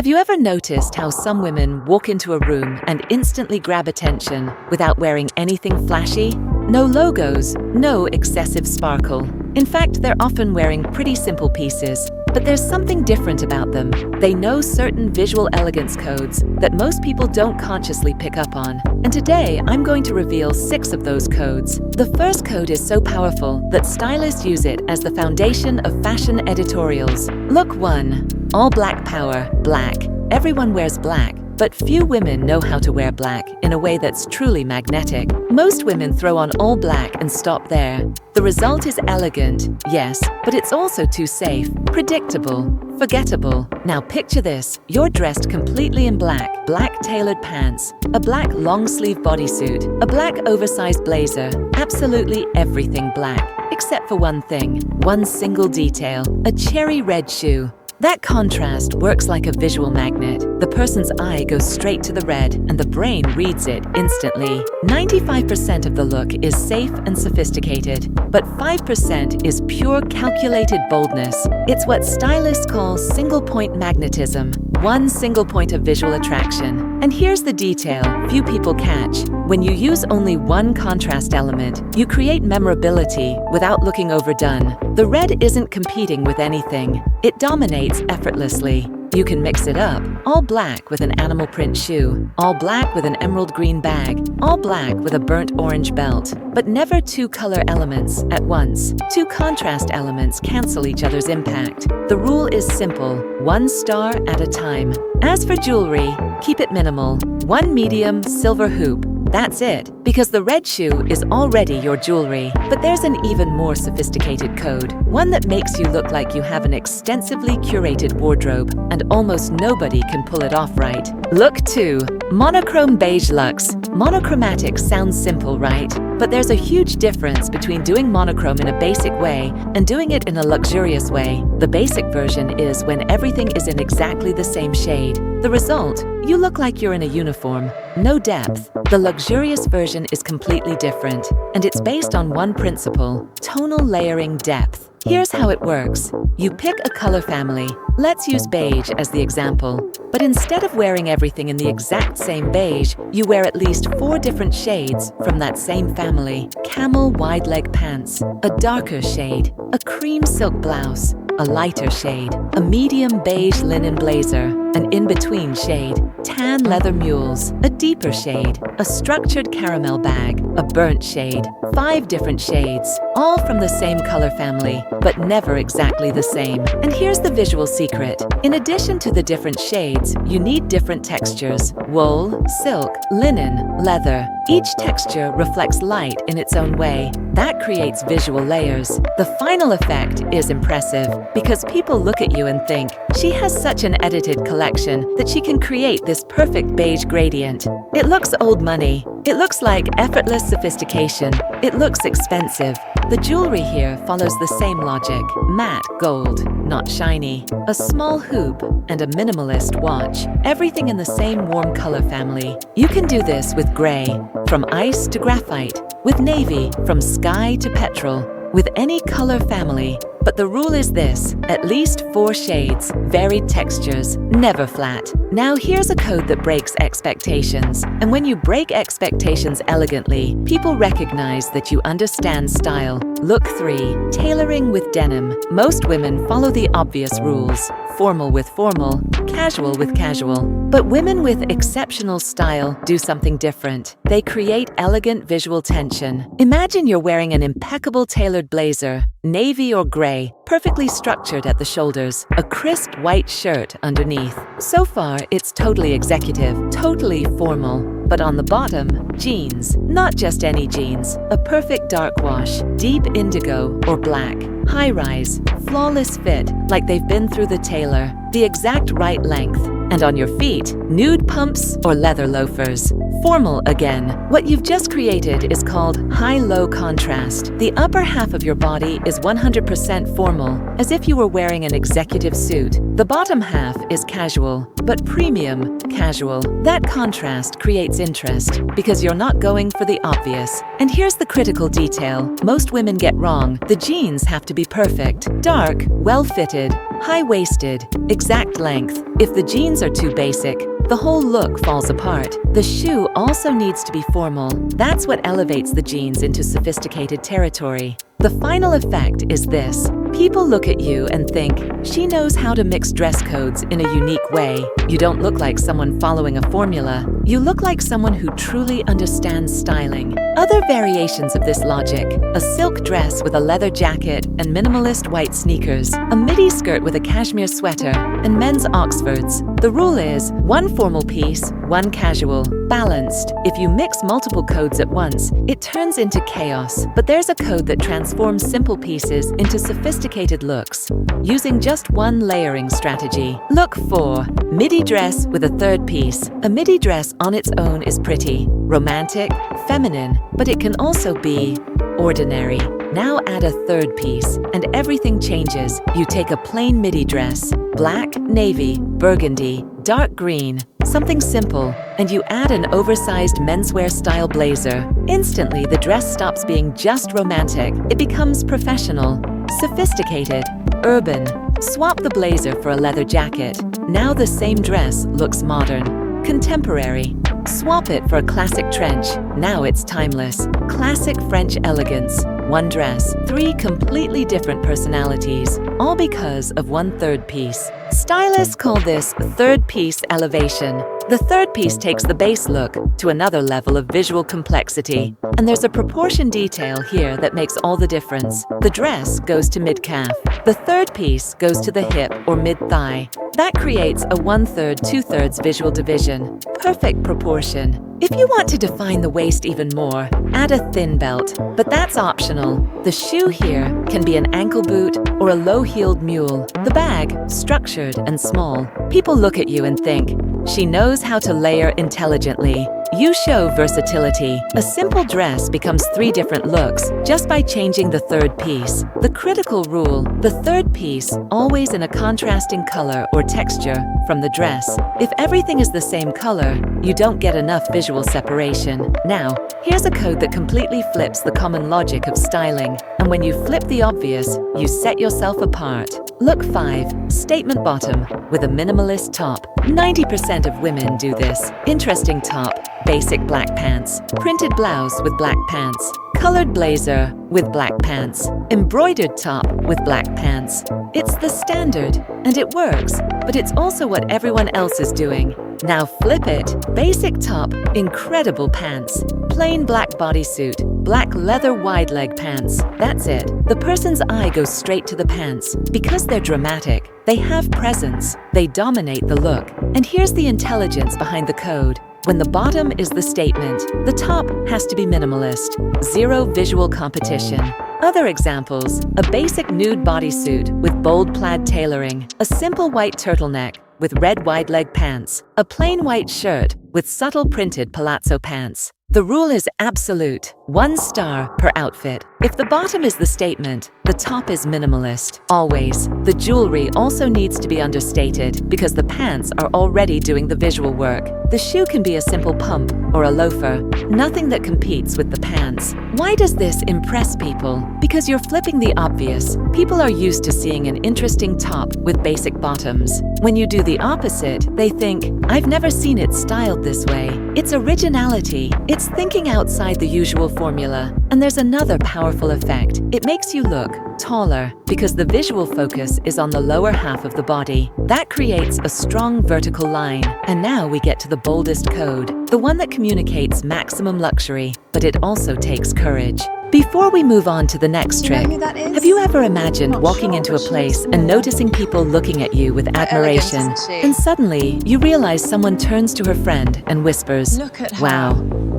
you ever noticed how some women walk into a room and instantly grab attention without wearing anything flashy? No logos, no excessive sparkle. In fact, they're often wearing pretty simple pieces, but there's something different about them. They know certain visual elegance codes that most people don't consciously pick up on. And today, I'm going to reveal 6 of those codes. The first code is so powerful that stylists use it as the foundation of fashion editorials. Look 1. All black power, black. Everyone wears black, but few women know how to wear black in a way that's truly magnetic. Most women throw on all black and stop there. The result is elegant, yes, but it's also too safe, predictable, forgettable. Now picture this. You're dressed completely in black, black tailored pants, a black long-sleeve bodysuit, a black oversized blazer, absolutely everything black, except for one thing, one single detail, a cherry red shoe. That contrast works like a visual magnet. The person's eye goes straight to the red, and the brain reads it instantly. 95% of the look is safe and sophisticated, but 5% is pure calculated boldness. It's what stylists call single-point magnetism, one single point of visual attraction. And here's the detail few people catch. When you use only one contrast element, you create memorability without looking overdone. The red isn't competing with anything. It dominates effortlessly. You can mix it up. All black with an animal print shoe, all black with an emerald green bag, all black with a burnt orange belt. But never 2 color elements at once. 2 contrast elements cancel each other's impact. The rule is simple, 1 star at a time. As for jewelry, keep it minimal. 1 medium silver hoop. That's it, because the red shoe is already your jewelry. But there's an even more sophisticated code, one that makes you look like you have an extensively curated wardrobe, and almost nobody can pull it off right. Look 2. Monochrome beige luxe. Monochromatic sounds simple, right? But there's a huge difference between doing monochrome in a basic way and doing it in a luxurious way. The basic version is when everything is in exactly the same shade. The result? You look like you're in a uniform. No depth. The luxurious version is completely different, and it's based on one principle: tonal layering depth. Here's how it works. You pick a color family. Let's use beige as the example. But instead of wearing everything in the exact same beige, you wear at least 4 different shades from that same family. Camel wide leg pants, a darker shade, a cream silk blouse, a lighter shade, a medium beige linen blazer, an in-between shade, tan leather mules, a deeper shade, a structured caramel bag, a burnt shade, 5 different shades, all from the same color family, but never exactly the same. And here's the visual secret. In addition to the different shades, you need different textures: wool, silk, linen, leather. Each texture reflects light in its own way. That creates visual layers. The final effect is impressive because people look at you and think, she has such an edited collection that she can create this perfect beige gradient. It looks old money. It looks like effortless sophistication. It looks expensive. The jewelry here follows the same logic. Matte gold, not shiny. A small hoop and a minimalist watch. Everything in the same warm color family. You can do this with gray, from ice to graphite, with navy, from sky to petrol, with any color family. But the rule is this: at least 4 shades, varied textures, never flat. Now here's a code that breaks expectations. And when you break expectations elegantly, people recognize that you understand style. Look 3. Tailoring with denim. Most women follow the obvious rules: formal with formal, casual with casual. But women with exceptional style do something different. They create elegant visual tension. Imagine you're wearing an impeccable tailored blazer, navy or gray, perfectly structured at the shoulders, a crisp white shirt underneath. So far, it's totally executive, totally formal. But on the bottom, jeans. Not just any jeans, a perfect dark wash, deep indigo or black, high-rise, flawless fit, like they've been through the tailor, the exact right length. And on your feet, nude pumps or leather loafers. Formal again. What you've just created is called high-low contrast. The upper half of your body is 100% formal, as if you were wearing an executive suit. The bottom half is casual, but premium casual. That contrast creates interest because you're not going for the obvious. And here's the critical detail most women get wrong. The jeans have to be perfect, dark, well-fitted, high-waisted, exact length. If the jeans are too basic, the whole look falls apart. The shoe also needs to be formal. That's what elevates the jeans into sophisticated territory. The final effect is this. People look at you and think, she knows how to mix dress codes in a unique way. You don't look like someone following a formula. You look like someone who truly understands styling. Other variations of this logic: a silk dress with a leather jacket and minimalist white sneakers, a midi skirt with a cashmere sweater, and men's Oxfords. The rule is one formal piece, one casual, balanced. If you mix multiple codes at once, it turns into chaos. But there's a code that transforms simple pieces into sophisticated looks, using just one layering strategy. Look 4. Midi dress with a third piece. A midi dress on its own is pretty, romantic, feminine, but it can also be ordinary. Now add a third piece, and everything changes. You take a plain midi dress, black, navy, burgundy, dark green, something simple, and you add an oversized menswear style blazer. Instantly, the dress stops being just romantic. It becomes professional, sophisticated, urban. Swap the blazer for a leather jacket. Now the same dress looks modern, contemporary. Swap it for a classic trench. Now it's timeless. Classic French elegance. One dress, 3 completely different personalities, all because of one third piece. Stylists call this third piece elevation. The third piece takes the base look to another level of visual complexity. And there's a proportion detail here that makes all the difference. The dress goes to mid-calf. The third piece goes to the hip or mid-thigh. That creates a 1/3, 2/3 visual division. Perfect proportion. If you want to define the waist even more, add a thin belt, but that's optional. The shoe here can be an ankle boot or a low-heeled mule. The bag, structured and small. People look at you and think, she knows how to layer intelligently. You show versatility. A simple dress becomes 3 different looks just by changing the third piece. The critical rule: the third piece always in a contrasting color or texture from the dress. If everything is the same color, you don't get enough visual separation. Now, here's a code that completely flips the common logic of styling. And when you flip the obvious, you set yourself apart. Look 5. Statement bottom with a minimalist top. 90% of women do this. Interesting top, basic black pants, printed blouse with black pants, colored blazer with black pants, embroidered top with black pants. It's the standard, and it works, but it's also what everyone else is doing. Now flip it. Basic top, incredible pants, plain black bodysuit, black leather wide leg pants. That's it. The person's eye goes straight to the pants. Because they're dramatic, they have presence, they dominate the look. And here's the intelligence behind the code. When the bottom is the statement, the top has to be minimalist. 0 visual competition. Other examples: a basic nude bodysuit with bold plaid tailoring, a simple white turtleneck with red wide leg pants, a plain white shirt with subtle printed palazzo pants. The rule is absolute: 1 star per outfit. If the bottom is the statement, the top is minimalist. Always. The jewelry also needs to be understated because the pants are already doing the visual work. The shoe can be a simple pump or a loafer, nothing that competes with the pants. Why does this impress people? Because you're flipping the obvious. People are used to seeing an interesting top with basic bottoms. When you do the opposite, they think, I've never seen it styled this way. It's originality. It's thinking outside the usual formula. And there's another powerful effect. It makes you look taller because the visual focus is on the lower half of the body. That creates a strong vertical line. And now we get to the boldest code, the one that communicates maximum luxury, but it also takes courage. Before we move on to the next trick, have you ever imagined walking into a place and noticing people looking at you with admiration, and suddenly you realize someone turns to her friend and whispers, "Wow,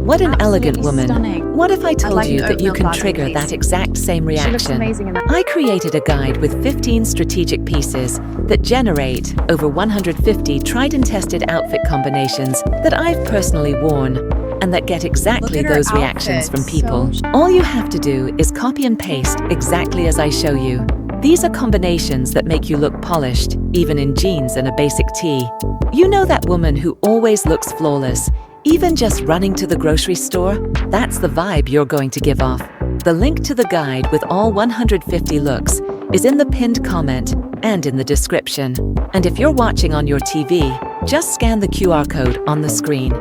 what an elegant woman." What if I told you that you can trigger that exact same reaction? I created a guide with 15 strategic pieces that generate over 150 tried and tested outfit combinations that I've personally worn, and that get exactly those reactions from people. All you have to do is copy and paste exactly as I show you. These are combinations that make you look polished, even in jeans and a basic tee. You know that woman who always looks flawless, even just running to the grocery store? That's the vibe you're going to give off. The link to the guide with all 150 looks is in the pinned comment and in the description. And if you're watching on your TV, just scan the QR code on the screen.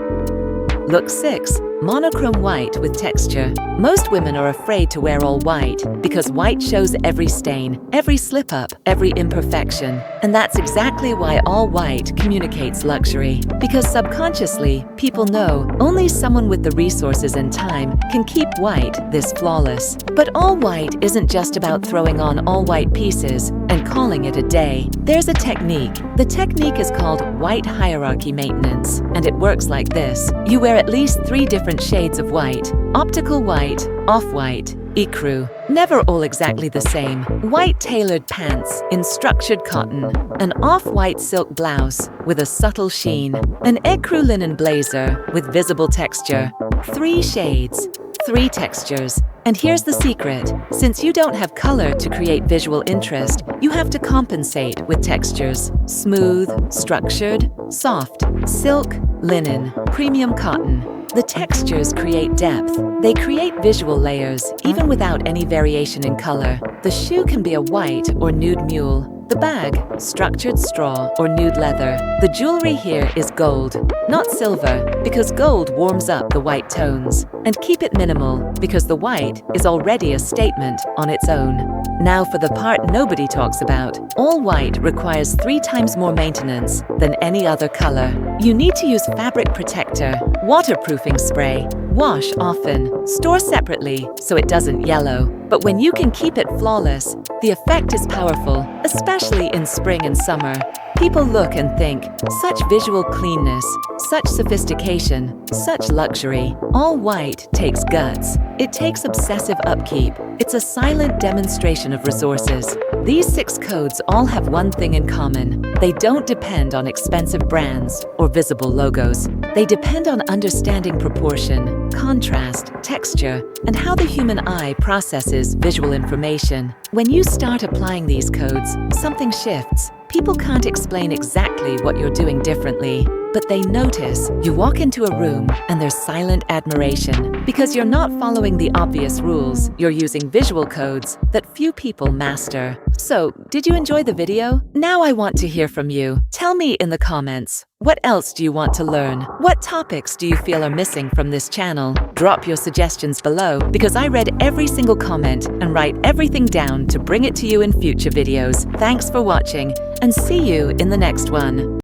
Look 6. Monochrome white with texture. Most women are afraid to wear all white because white shows every stain, every slip-up, every imperfection. And that's exactly why all white communicates luxury. Because subconsciously, people know only someone with the resources and time can keep white this flawless. But all white isn't just about throwing on all white pieces and calling it a day. There's a technique. The technique is called white hierarchy maintenance, and it works like this. You wear at least 3 different shades of white: optical white, off-white, ecru. Never all exactly the same. White tailored pants in structured cotton, an off-white silk blouse with a subtle sheen, an ecru linen blazer with visible texture. 3 shades, 3 textures. And here's the secret. Since you don't have color to create visual interest, you have to compensate with textures. Smooth, structured, soft, silk, linen, premium cotton. The textures create depth. They create visual layers, even without any variation in color. The shoe can be a white or nude mule. The bag, structured straw or nude leather. The jewelry here is gold, not silver, because gold warms up the white tones. And keep it minimal, because the white is already a statement on its own. Now for the part nobody talks about. All white requires 3 times more maintenance than any other color. You need to use fabric protector, waterproofing spray, wash often, store separately so it doesn't yellow. But when you can keep it flawless, the effect is powerful, especially in spring and summer. People look and think, such visual cleanness, such sophistication, such luxury. All white takes guts. It takes obsessive upkeep. It's a silent demonstration of resources. These 6 codes all have one thing in common. They don't depend on expensive brands or visible logos. They depend on understanding proportion, contrast, texture, and how the human eye processes visual information. When you start applying these codes, something shifts. People can't explain exactly what you're doing differently, but they notice. You walk into a room and there's silent admiration because you're not following the obvious rules. You're using visual codes that few people master. So, did you enjoy the video? Now I want to hear from you. Tell me in the comments, what else do you want to learn? What topics do you feel are missing from this channel? Drop your suggestions below because I read every single comment and write everything down to bring it to you in future videos. Thanks for watching and see you in the next one.